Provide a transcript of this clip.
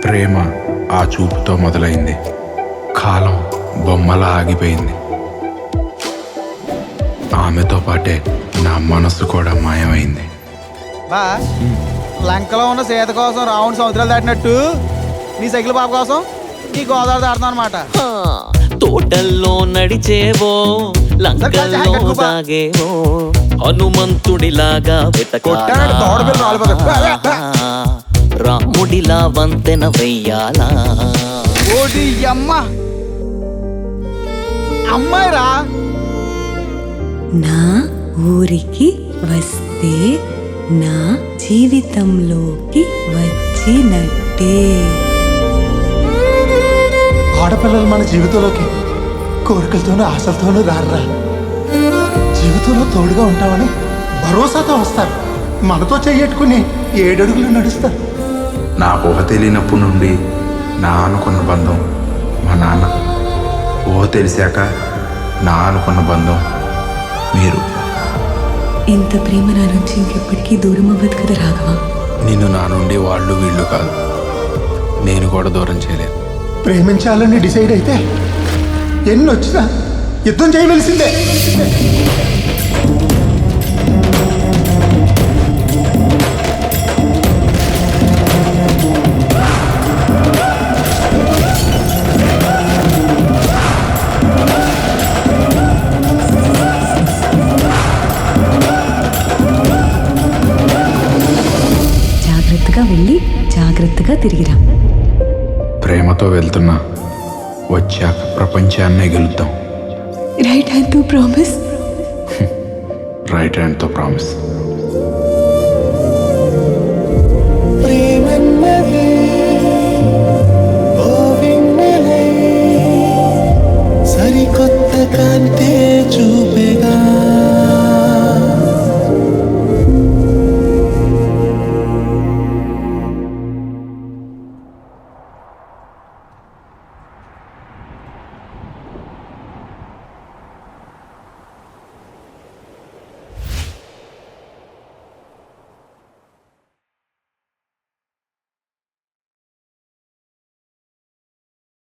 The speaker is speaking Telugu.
ప్రేమ ఆ చూపుతో మొదలైంది. కాలం బొమ్మలా ఆగిపోయింది. ఆమెతో పాటే నా మనసు కూడా మాయమైంది. బా లంకలో ఉన్న సీత కోసం రావణ్ సముద్రాలు దాటినట్టు నీ సైకిల్ పాప కోసం నీ గోదావరి దాడుతాం అనమాట. తోటల్లో నడిచేవో లంకల్లో దాగేవో హనుమంతుడిలాగా రాముడిలా వంతెన వెయ్యాలా. ఓడి అమ్మ అమ్మాయిరా. నా ఊరికి వస్తే నా జీవితంలోకి వచ్చినట్టే. ఆడపిల్లలు మన జీవితంలోకి కోరికలతోనూ ఆశలతోనూ రారా. జీవితంలో తోడుగా ఉంటామని భరోసాతో వస్తారు. మనతో చెయ్యట్టుకుని 7 అడుగులు నడుస్తారు. నాకు ఊహ తెలియనప్పటి నుండి నా అనుకున్న బంధం మా నాన్న. ఊహ తెలిసాక నా అనుకున్న బంధం మీరు. ఇంత ప్రేమ నా నుంచి ఇంకెప్పటికీ దూరం అవ్వదు కదా రాఘవ. నిన్ను నా నుండి వాళ్ళు వీళ్ళు కాదు, నేను కూడా దూరం చేయలేదు. ప్రేమించాలని డిసైడ్ అయితే ఎన్ని వచ్చినా యుద్ధం చేయవలసిందే. జాగ్రత్తగా వెళ్ళి జాగ్రత్తగా తిరిగిరా. ప్రేమతో వెళ్తున్నా, వచ్చాక ప్రపంచాన్నే గెలుద్దాం. Right hand to promise. Right హ్యాండ్తో ప్రామిస్.